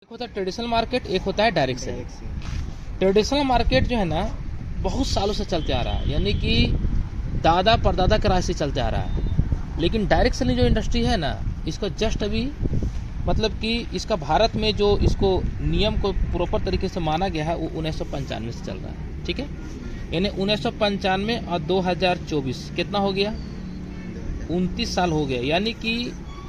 एक होता है ट्रेडिशनल मार्केट, एक होता है डायरेक्ट सेल। ट्रेडिशनल मार्केट जो है ना बहुत सालों से चलते आ रहा है, यानी कि दादा परदादा के राज से चलते आ रहा है। लेकिन डायरेक्ट सेलिंग जो इंडस्ट्री है ना, इसको जस्ट अभी मतलब कि इसका भारत में जो इसको नियम को प्रॉपर तरीके से माना गया है वो 1995 से चल रहा है। ठीक है, यानी 1995 और 2024 कितना हो गया, 29 साल हो गया। यानी कि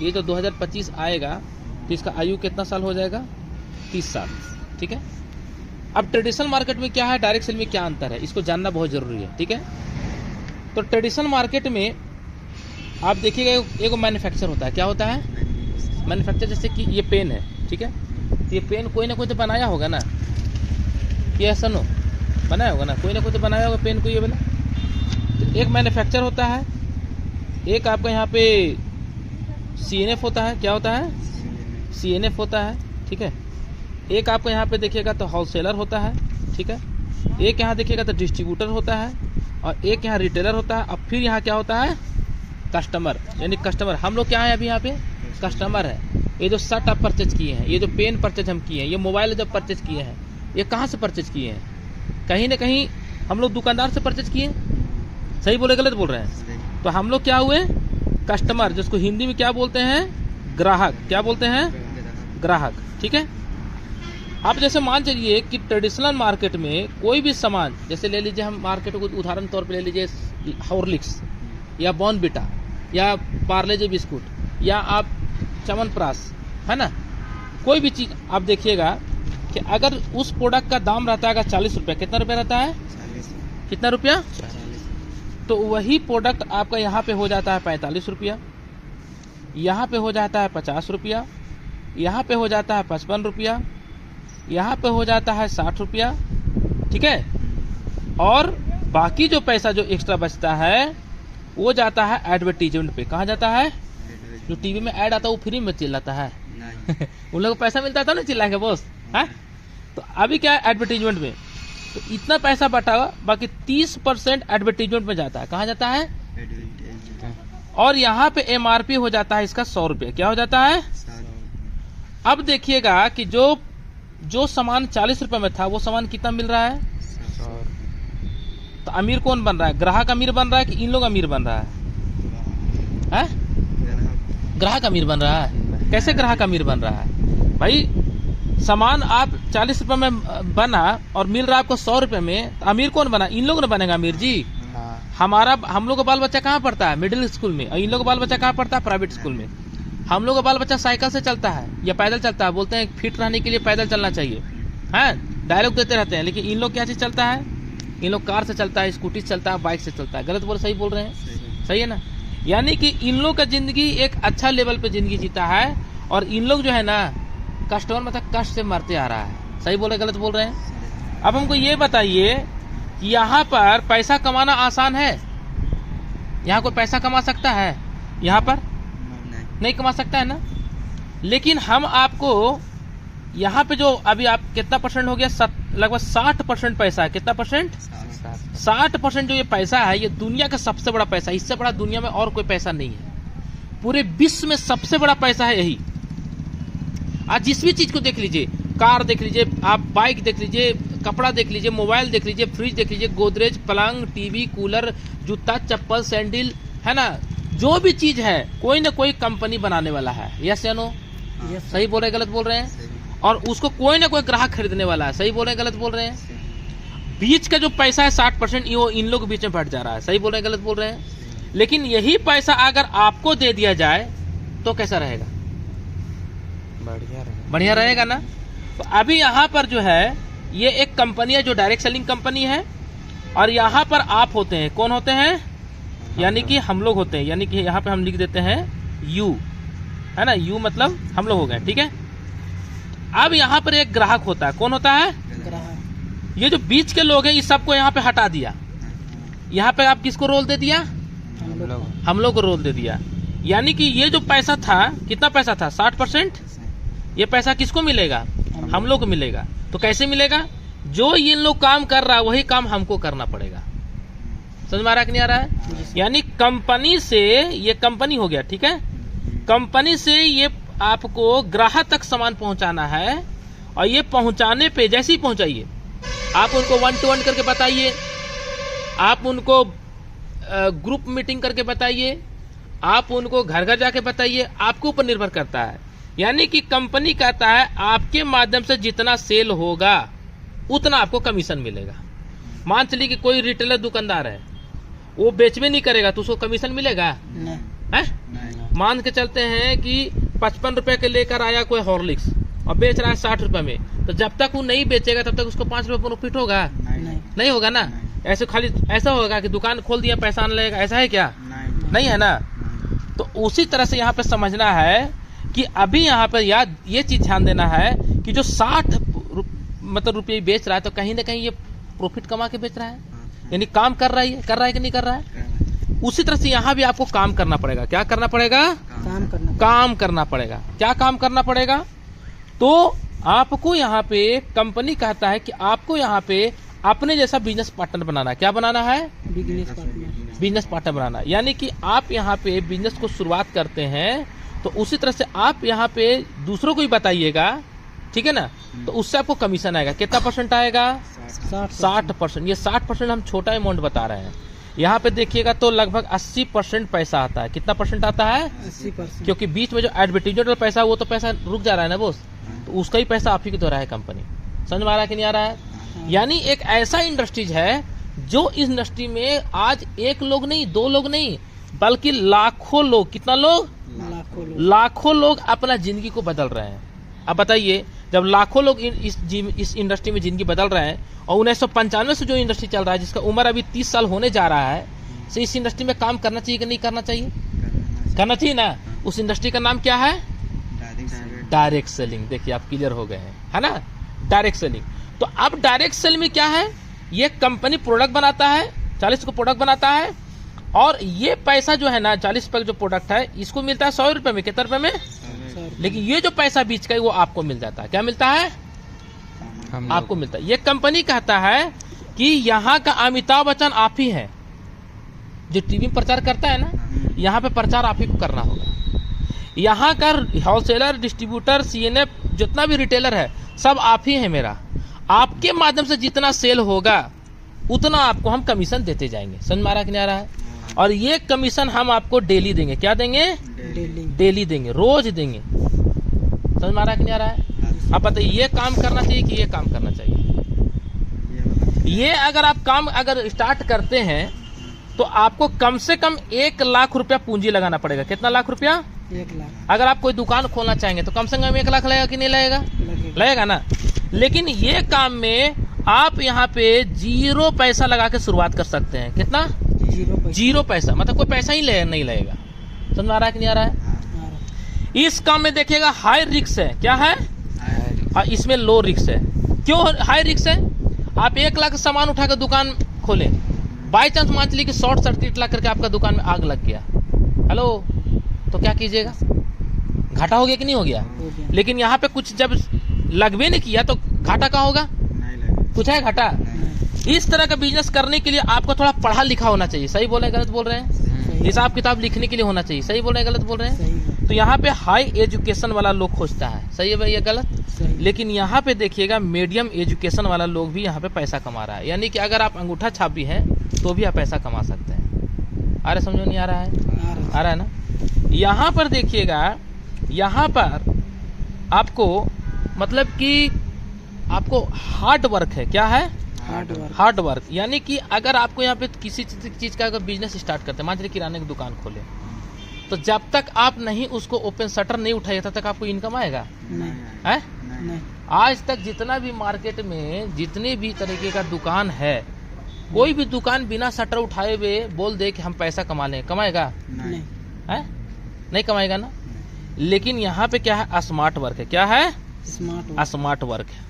ये जो 2025 आएगा तो इसका आयु कितना साल हो जाएगा, 30 साल। ठीक है, अब ट्रेडिशनल मार्केट में क्या है, डायरेक्ट सेल में क्या अंतर है, इसको जानना बहुत ज़रूरी है। ठीक है, तो ट्रेडिशनल मार्केट में आप देखिएगा एक मैन्युफैक्चर होता है। क्या होता है मैन्युफैक्चर, जैसे कि ये पेन है। ठीक है, तो ये पेन कोई ना कोई तो बनाया होगा ना, ये ऐसा नो बनाया होगा ना, कोई ना कोई तो बनाया होगा पेन को, ये वाला। तो एक मैन्युफैक्चर होता है, एक आपका यहाँ पे CNF होता है। क्या होता है, CNF होता है। ठीक है, एक आपको यहाँ पे देखिएगा तो होलसेलर होता है। ठीक है, एक यहाँ देखिएगा तो डिस्ट्रीब्यूटर होता है, और एक यहाँ रिटेलर होता है। अब फिर यहाँ क्या होता है, कस्टमर, यानी कस्टमर। हम लोग क्या है अभी यहाँ पे कस्टमर है। ये जो शर्ट आप परचेज किए हैं, ये जो पेन परचेज हम किए हैं, ये मोबाइल जब परचेज किए हैं, ये कहाँ से परचेज किए हैं, कहीं ना कहीं हम लोग दुकानदार से परचेज किए। सही बोले गलत बोल रहे हैं? तो हम लोग क्या हुए, कस्टमर, जिसको हिंदी में क्या बोलते हैं, ग्राहक। क्या बोलते हैं, ग्राहक। ठीक है, आप जैसे मान चलिए कि ट्रेडिशनल मार्केट में कोई भी सामान, जैसे ले लीजिए हम मार्केट को उदाहरण तौर पे ले लीजिए, हॉर्लिक्स या बॉर्नविटा या पार्ले जी बिस्कुट या आप च्यवनप्राश, है ना, कोई भी चीज़ आप देखिएगा कि अगर उस प्रोडक्ट का दाम रहता है 40 रुपया, कितना रुपया रहता है, कितना रुपया, तो वही प्रोडक्ट आपका यहाँ पे हो जाता है 45 रुपया, यहाँ पे हो जाता है 50 रुपया, यहाँ पे हो जाता है 55 रुपया, यहाँ पे हो जाता है 60 रुपया। ठीक है, और बाकी जो पैसा जो एक्स्ट्रा बचता है वो जाता है एडवर्टीजमेंट पे। कहाँ जाता है, जो टीवी में ऐड आता है वो फ्री में चिल्लाता है उन लोगों को पैसा मिलता था ना, चिल्लाएंगे बॉस, है। तो अभी क्या है, एडवर्टीजमेंट में तो इतना पैसा बटा हुआ, बाकी 30% एडवर्टीजमेंट में जाता है। कहाँ जाता है, और यहाँ पे MRP हो जाता है इसका 100 रुपये। क्या हो जाता है, अब देखिएगा कि जो सामान 40 रुपए में था वो सामान कितना मिल रहा है, 100। तो अमीर कौन बन रहा है, ग्राहक अमीर बन रहा है कि इन लोग अमीर बन रहा है? ग्राहक अमीर बन रहा है। कैसे ग्राहक अमीर बन रहा है भाई, सामान आप 40 रुपए में बना और मिल रहा है आपको 100 रुपए में, तो अमीर कौन बना, इन लोग ने बनेगा अमीर जी। हम लोग का बाल बच्चा कहाँ पढ़ता है, मिडिल स्कूल में, और इन लोग का बाल बच्चा कहाँ पढ़ता है, प्राइवेट स्कूल में। हम लोग का बाल बच्चा साइकिल से चलता है या पैदल चलता है, बोलते हैं फिट रहने के लिए पैदल चलना चाहिए, हैं, डायलॉग देते रहते हैं। लेकिन इन लोग क्या चीज चलता है, इन लोग कार से चलता है, स्कूटी से चलता है, बाइक से चलता है। गलत बोल सही बोल रहे हैं? सही है ना। यानी कि इन लोग का जिंदगी एक अच्छा लेवल पे जिंदगी जीता है, और इन लोग जो है ना कस्टमर मतलब कष्ट से मरते आ रहा है। सही बोले गलत बोल रहे हैं? अब हमको ये बताइए कि यहाँ पर पैसा कमाना आसान है, यहाँ कोई पैसा कमा सकता है, यहाँ पर नहीं कमा सकता है ना। लेकिन हम आपको यहाँ पे जो अभी आप कितना परसेंट हो गया, लगभग 60% पैसा है। कितना परसेंट, 60% जो ये पैसा है ये दुनिया का सबसे बड़ा पैसा है। इससे बड़ा दुनिया में और कोई पैसा नहीं है, पूरे विश्व में सबसे बड़ा पैसा है यही। आज जिस भी चीज को देख लीजिए, कार देख लीजिए, आप बाइक देख लीजिए, कपड़ा देख लीजिए, मोबाइल देख लीजिए, फ्रिज देख लीजिए, गोदरेज, पलंग, टीवी, कूलर, जूता, चप्पल, सैंडल, है ना, जो भी चीज है कोई ना कोई कंपनी बनाने वाला है। यस या नो? सही बोल रहे गलत बोल रहे हैं? और उसको कोई ना कोई ग्राहक खरीदने वाला है। सही बोल रहे गलत बोल रहे हैं? बीच का जो पैसा है 60% वो इन लोग के बीच में बढ़ जा रहा है। सही बोल रहे गलत बोल रहे हैं? लेकिन यही पैसा अगर आपको दे दिया जाए तो कैसा रहेगा, बढ़िया रहेगा ना। तो अभी यहाँ पर जो है ये एक कंपनी है जो डायरेक्ट सेलिंग कंपनी है, और यहाँ पर आप होते हैं, कौन होते हैं, यानी कि हम लोग होते हैं। यानी कि यहाँ पे हम लिख देते हैं यू, है ना, यू मतलब हम लोग हो गए। ठीक है, अब यहाँ पर एक ग्राहक होता है। कौन होता है, ग्राहक। ये जो बीच के लोग हैं इस सबको यहाँ पे हटा दिया। यहाँ पे आप किसको रोल दे दिया, हम लोग को रोल दे दिया। यानी कि ये जो पैसा था, कितना पैसा था, 60%, ये पैसा किसको मिलेगा, हम लोग को मिलेगा। तो कैसे मिलेगा, जो ये लोग काम कर रहा है वही काम हमको करना पड़ेगा। समझ में आ रहा है कि नहीं आ रहा है? यानी कंपनी से, ये कंपनी हो गया, ठीक है, कंपनी से ये आपको ग्राहक तक सामान पहुंचाना है, और ये पहुंचाने पे जैसे ही पहुंचाइए, आप उनको 1-to-1 करके बताइए, आप उनको ग्रुप मीटिंग करके बताइए, आप उनको घर घर जाके बताइए, आपके ऊपर निर्भर करता है। यानी कि कंपनी कहता है आपके माध्यम से जितना सेल होगा उतना आपको कमीशन मिलेगा। मान चलिए कि कोई रिटेलर दुकानदार है, वो बेचवे नहीं करेगा तो उसको कमीशन मिलेगा? नहीं। मान के चलते हैं कि 55 रुपए के लेकर आया कोई हॉर्लिक्स और बेच रहा है 60 रुपए में, तो जब तक वो नहीं बेचेगा तब तक उसको 5 रुपए प्रॉफिट होगा? नहीं होगा ना। ऐसे खाली ऐसा होगा कि दुकान खोल दिया पैसा आने लगेगा, ऐसा है क्या? नहीं है ना। तो उसी तरह से यहाँ पे समझना है कि अभी यहाँ पर याद ये चीज ध्यान देना है कि जो 60 मतलब रुपये बेच रहा है तो कहीं ना कहीं ये प्रॉफिट कमा के बेच रहा है, यानी काम कर रहा है कि नहीं कर रहा है। उसी तरह से यहाँ भी आपको काम करना पड़ेगा। क्या करना पड़ेगा? काम करना पड़ेगा। क्या काम करना पड़ेगा? तो आपको यहाँ पे कंपनी कहता है कि आपको यहाँ पे अपने जैसा बिजनेस पार्टनर बनाना। क्या बनाना है? बिजनेस पार्टनर बनाना। यानी कि आप यहाँ पे बिजनेस को शुरुआत करते हैं तो उसी तरह से आप यहाँ पे दूसरों को ही बताइएगा, ठीक है ना, तो उससे आपको कमीशन आएगा। कितना परसेंट आएगा? 60%। ये 60% हम छोटा अमाउंट बता रहे हैं। यहाँ पे देखिएगा तो लगभग 80% पैसा आता है। कितना परसेंट आता है? 80%। क्योंकि बीच में जो एडवर्टीजमेंट पैसा वो तो पैसा रुक जा रहा है ना बोस, तो उसका ही पैसा आप ही को दे रहा है कंपनी। समझ में आ रहा है कि नहीं आ रहा है? यानी एक ऐसा इंडस्ट्रीज है जो इस इंडस्ट्री में आज एक लोग नहीं, दो लोग नहीं, बल्कि लाखों लोग, कितना लोग? लाखों लोग अपना जिंदगी को बदल रहे हैं। अब बताइए, जब लाखों लोग इस इंडस्ट्री में जिंदगी बदल रहे हैं और 1995 से जो इंडस्ट्री चल रहा है, जिसका उम्र अभी 30 साल होने जा रहा है, तो इस इंडस्ट्री में काम करना चाहिए कि नहीं करना चाहिए? करना चाहिए ना। उस इंडस्ट्री का नाम क्या है? Direct selling. देखिए आप क्लियर हो गए हैं, है ना, डायरेक्ट सेलिंग। तो अब डायरेक्ट सेल में क्या है? ये कंपनी प्रोडक्ट बनाता है, 40 को प्रोडक्ट बनाता है, और ये पैसा जो है ना 40 रुपए जो प्रोडक्ट है इसको मिलता है 100 रुपए में। कितने रुपए में? लेकिन ये जो पैसा बीच का है वो आपको मिल जाता है। क्या मिलता है? आपको मिलता है। ये कंपनी कहता है कि यहाँ का अमिताभ बच्चन आप ही है, जो टीवी में प्रचार करता है ना, यहाँ पे प्रचार आप ही को करना होगा। यहाँ का होलसेलर, डिस्ट्रीब्यूटर, सीएनएफ, जितना भी रिटेलर है सब आप ही है मेरा। आपके माध्यम से जितना सेल होगा उतना आपको हम कमीशन देते जाएंगे। समझ में आ रहा कि नहीं आ रहा है? और ये कमीशन हम आपको डेली देंगे। क्या देंगे? डेली देंगे, रोज देंगे। समझ में आ रहा है कि नहीं आ रहा है? अब बताइए, ये काम करना चाहिए कि ये काम करना चाहिए? ये अगर आप काम अगर स्टार्ट करते हैं तो आपको कम से कम 1 लाख रुपया पूंजी लगाना पड़ेगा। कितना लाख रुपया? 1 लाख। अगर आप कोई दुकान खोलना चाहेंगे तो कम से कम 1 लाख लगेगा कि नहीं लगेगा? लगेगा ना। लेकिन ये काम में आप यहाँ पे 0 पैसा लगा के शुरुआत कर सकते हैं। कितना? 0 पैसा, मतलब कोई पैसा ही नहीं लगेगा। समझ में आ रहा है कि नहीं आ रहा है? इस काम में देखिएगा हाई रिस्क है। क्या है? और इसमें लो रिस्क है। क्यों हाई रिस्क है? आप 1 लाख सामान उठा कर दुकान खोले, बाई चांस मान लीजिए कि शॉर्ट सर्किट लग करके आपका दुकान में आग लग गया, हेलो, तो क्या कीजिएगा? घाटा हो गया कि नहीं हो गया? लेकिन यहाँ पे कुछ जब लगवे नहीं किया तो घाटा का होगा? कुछ है घाटा? इस तरह का बिजनेस करने के लिए आपको थोड़ा पढ़ा लिखा होना चाहिए। सही बोल रहे हैं, गलत बोल रहे हैं? हिसाब किताब लिखने के लिए होना चाहिए। सही बोल रहे हैं, गलत बोल रहे हैं? तो यहाँ पे हाई एजुकेशन वाला लोग खोजता है। सही है भाई, ये गलत? लेकिन यहाँ पे देखिएगा मीडियम एजुकेशन वाला लोग भी यहाँ पे पैसा कमा रहा है। यानी कि अगर आप अंगूठा छाप भी हैं तो भी आप पैसा कमा सकते हैं। अरे समझो नहीं आ रहा है? आ रहा है ना। यहाँ पर देखिएगा, यहाँ पर आपको मतलब कि आपको हार्ड वर्क है। क्या है? Hard work. यानी कि अगर आपको यहाँ पे किसी चीज का अगर बिजनेस स्टार्ट करते हैं, मान लीजिए किराने की दुकान खोले, तो जब तक आप नहीं उसको ओपन शटर नहीं उठाइए तब तक आपको इनकम आएगा? नहीं। आज तक जितना भी मार्केट में जितने भी तरीके का दुकान है, कोई भी दुकान बिना शटर उठाए हुए बोल दे कि हम पैसा कमा लें, कमाएगा? नहीं। नहीं कमाएगा ना। लेकिन यहाँ पे क्या है? स्मार्ट वर्क है। क्या है? स्मार्ट वर्क है।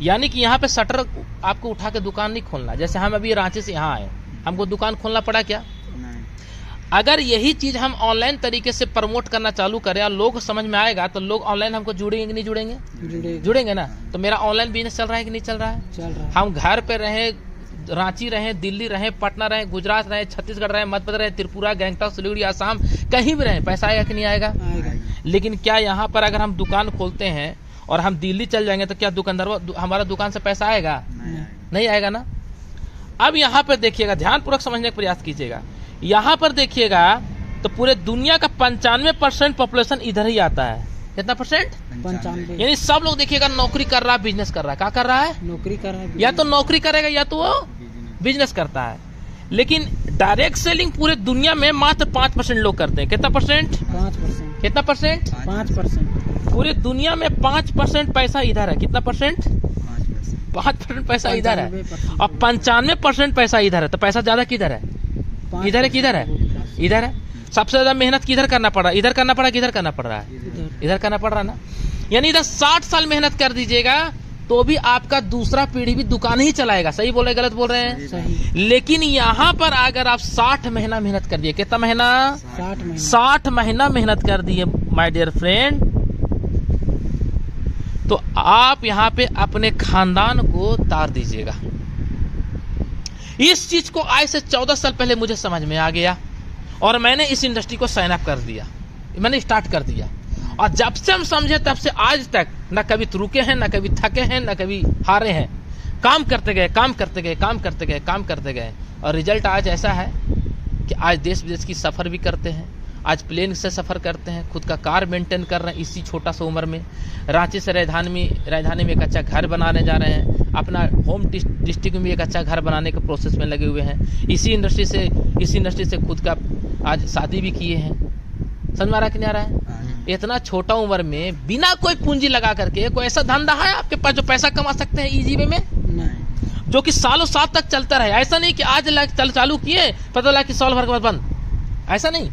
यानी कि यहाँ पे शटर आपको उठा के दुकान नहीं खोलना। जैसे हम अभी रांची से यहाँ आए, हमको दुकान खोलना पड़ा क्या? नहीं। अगर यही चीज हम ऑनलाइन तरीके से प्रमोट करना चालू करें और लोग समझ में आएगा तो लोग ऑनलाइन हमको जुड़ेंगे कि नहीं जुड़ेंगे? जुड़ेंगे ना। तो मेरा ऑनलाइन बिजनेस चल रहा है कि नहीं चल रहा है? चल रहा है। हम घर पे रहे, रांची रहे, दिल्ली रहे, पटना रहे, गुजरात रहे, छत्तीसगढ़ रहे, मध्य प्रदेश रहे, त्रिपुरा, गैंगटॉक, सिलीगुड़ी, आसाम, कहीं भी रहे, पैसा आएगा कि नहीं आएगा? लेकिन क्या यहाँ पर अगर हम दुकान खोलते हैं और हम दिल्ली चल जाएंगे तो क्या दुकानदार हमारा दुकान से पैसा आएगा? नहीं आएगा ना। अब यहाँ पर देखिएगा, ध्यानपूर्वक समझने का प्रयास कीजिएगा। यहाँ पर देखिएगा तो पूरे दुनिया का 95% पॉपुलेशन इधर ही आता है। कितना परसेंट? 95। यानी सब लोग देखिएगा नौकरी कर रहा है, बिजनेस कर रहा है। क्या कर रहा है? नौकरी कर रहा है, या तो नौकरी करेगा या तो वो बिजनेस करता है। लेकिन डायरेक्ट सेलिंग पूरे दुनिया में मात्र 5% लोग करते हैं। कितना परसेंट? 5%। कितना परसेंट? 5%। पूरे दुनिया में 5% पैसा इधर है। कितना परसेंट? 5% पैसा इधर है और 95% पैसा इधर है। तो पैसा ज्यादा किधर है? इधर है। किधर है? इधर है। सबसे ज्यादा मेहनत किधर करना पड़ रहा है? इधर करना पड़ा, किधर करना पड़ रहा है? इधर करना पड़ रहा है ना। यानी इधर 60 साल मेहनत कर दीजिएगा तो भी आपका दूसरा पीढ़ी भी दुकान ही चलाएगा। सही बोल रहे, गलत बोल रहे हैं? सही। लेकिन यहाँ पर अगर आप 60 महीना मेहनत कर दिए, कितना महीना? 60 महीना मेहनत कर दिए माय डियर फ्रेंड, तो आप यहाँ पे अपने खानदान को तार दीजिएगा। इस चीज को आज से 14 साल पहले मुझे समझ में आ गया और मैंने इस इंडस्ट्री को साइन अप कर दिया, मैंने स्टार्ट कर दिया। और जब से हम समझे तब से आज तक न कभी रुके हैं, न कभी थके हैं, न कभी हारे हैं। काम करते गए, काम करते गए, काम करते गए, काम करते गए और रिजल्ट आज ऐसा है कि आज देश विदेश की सफ़र भी करते हैं। आज प्लेन से सफ़र करते हैं, खुद का कार मेंटेन कर रहे हैं इसी छोटा सा उम्र में। रांची से राजधानी में एक अच्छा घर बनाने जा रहे हैं। अपना होम डिस्ट्रिक्ट में एक अच्छा घर बनाने के प्रोसेस में लगे हुए हैं। इसी इंडस्ट्री से खुद का आज शादी भी किए हैं। समझ में आ रहा कि नहीं आ रहा है? इतना छोटा उम्र में बिना कोई पूंजी लगा करके कोई ऐसा धंधा है आपके पास जो पैसा कमा सकते हैं इजी वे में? नहीं। जो कि सालों साल तक चलता रहे। ऐसा नहीं कि आज चालू किए पता लगा कि साल भर के बाद बंद। ऐसा नहीं,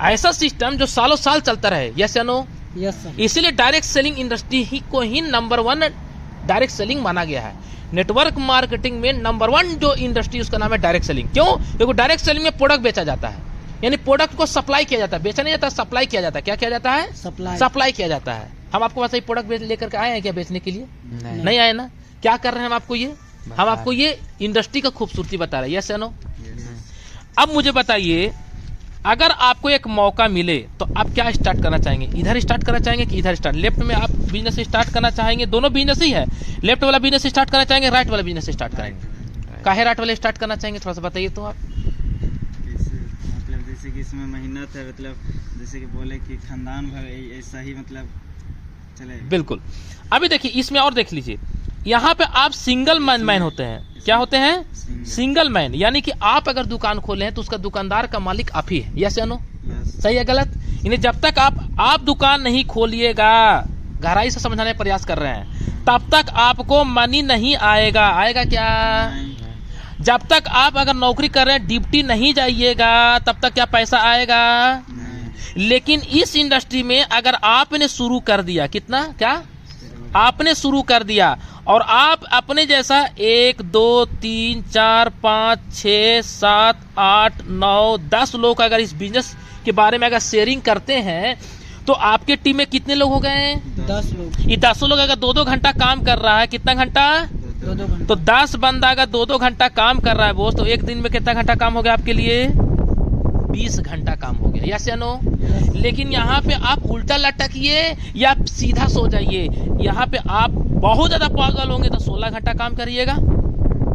ऐसा सिस्टम जो सालों साल चलता रहे। यस या नो? Yes sir. इसीलिए डायरेक्ट सेलिंग इंडस्ट्री ही को ही नंबर 1 डायरेक्ट सेलिंग माना गया है। नेटवर्क मार्केटिंग में नंबर 1 जो इंडस्ट्री उसका नाम है डायरेक्ट सेलिंग। क्यों? क्योंकि डायरेक्ट सेलिंग में प्रोडक्ट बेचा जाता है, यानी प्रोडक्ट को सप्लाई किया जाता है। बेचा नहीं जाता, सप्लाई किया जाता है। क्या किया जाता है? सप्लाई किया जाता है। हम आपको वैसे ही प्रोडक्ट लेकर के आए हैं क्या बेचने के लिए? नहीं आए ना। क्या कर रहे हैं हम आपको ये इंडस्ट्री का खूबसूरती बता रहे हैं। यस या नो? अब मुझे बताइए, अगर आपको एक मौका मिले तो आप क्या स्टार्ट करना चाहेंगे? इधर स्टार्ट करना चाहेंगे कि इधर स्टार्ट? लेफ्ट में आप बिजनेस स्टार्ट करना चाहेंगे, दोनों बिजनेस ही है। लेफ्ट वाला बिजनेस स्टार्ट करना चाहेंगे, राइट वाला बिजनेस स्टार्ट करेंगे? काहे राइट वाले स्टार्ट करना चाहेंगे, थोड़ा सा बताइए तो आप। मतलब जैसे कि इसमें मेहनत है, मतलब जैसे कि बोले कि खानदान भर ऐसा ही मतलब चले। बिल्कुल। अभी देखिए इसमें और देख लीजिए, यहाँ पे आप सिंगल मैन होते हैं। क्या होते हैं? Single man. यानी कि आप अगर दुकान खोले हैं तो उसका दुकानदार का मालिक आप ही है। यस या नो? सही है गलत? यानी जब तक आप दुकान नहीं खोलिएगा, गहराई से समझाने का प्रयास कर रहे हैं, तब तक आपको मनी नहीं आएगा। आएगा क्या? जब तक आप अगर नौकरी कर रहे हैं, ड्यूटी नहीं जाइएगा, तब तक क्या पैसा आएगा? लेकिन इस इंडस्ट्री में अगर आपने शुरू कर दिया, कितना क्या आपने शुरू कर दिया, और आप अपने जैसा 1 2 3 4 5 6 7 8 9 10 लोग अगर इस बिजनेस के बारे में अगर शेयरिंग करते हैं तो आपके टीम में कितने लोग हो गए? 10 लोग। ये 10 लोग अगर 2-2 घंटा काम कर रहा है, कितना घंटा? 2-2 घंटा। तो 10 बंदा अगर 2-2 घंटा काम कर रहा है बोस, तो एक दिन में कितना घंटा काम हो गया आपके लिए? 20 घंटा काम हो गया। यस या नो? लेकिन यहाँ पे आप उल्टा लटकिए या सीधा सो जाइए। यहाँ पे आप बहुत ज्यादा पागल होंगे तो 16 घंटा काम करिएगा।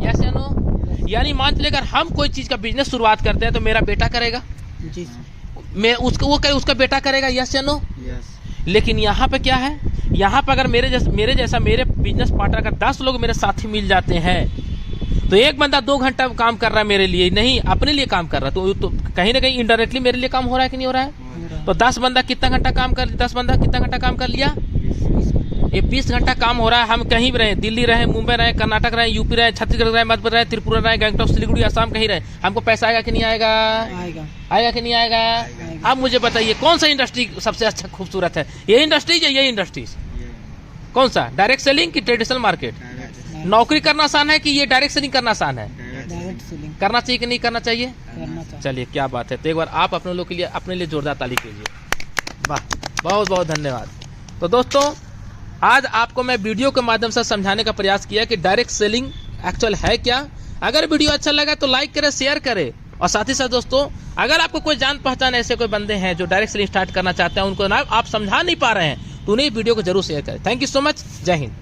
यस या नो? यानी मान चलिए अगर हम कोई चीज का बिजनेस शुरुआत करते हैं तो मेरा बेटा करेगा, जी मैं उसका बेटा करेगा। यस या नो? यस। लेकिन यहाँ पे क्या है, यहाँ पे अगर मेरे जैसा मेरे बिजनेस पार्टनर अगर 10 लोग मेरे साथी मिल जाते हैं तो एक बंदा 2 घंटा काम कर रहा है मेरे लिए, नहीं अपने लिए काम कर रहा है, तो कहीं ना कहीं इनडायरेक्टली मेरे लिए काम हो रहा है कि नहीं हो रहा है? तो 10 बंदा कितना घंटा काम कर लिया? ये 20 घंटा काम हो रहा है। हम कहीं भी रहे, दिल्ली रहे, मुंबई रहे, कर्नाटक रहे, यूपी रहे, छत्तीसगढ़ रहे, मध्य प्रदेश रहे, त्रिपुरा रहे, गंगटोक, सिलीगुड़ी, असम, कहीं रहे, हमको पैसा आएगा कि नहीं आएगा? आएगा कि नहीं आएगा? अब मुझे बताइए कौन सा इंडस्ट्री सबसे अच्छा खूबसूरत है? ये इंडस्ट्रीज या ये इंडस्ट्रीज? कौन सा? डायरेक्ट सेलिंग की ट्रेडिशनल मार्केट? नौकरी करना आसान है कि ये डायरेक्ट सेलिंग करना आसान है? डायरेक्ट सेलिंग करना चाहिए कि नहीं करना चाहिए? करना चाहिए। चलिए क्या बात है। तो एक बार आप अपने लोग के लिए अपने लिए जोरदार ताली कीजिए। वाह, बहुत बहुत धन्यवाद। तो दोस्तों आज आपको मैं वीडियो के माध्यम से समझाने का प्रयास किया कि डायरेक्ट सेलिंग एक्चुअल है क्या। अगर वीडियो अच्छा लगा तो लाइक करें, शेयर करें, और साथ ही साथ दोस्तों अगर आपको कोई जान पहचान ऐसे कोई बंदे हैं जो डायरेक्ट सेलिंग स्टार्ट करना चाहते हैं, उनको ना आप समझा नहीं पा रहे हैं, तो उन्हें वीडियो को जरूर शेयर करें। Thank you so much. जय हिंद।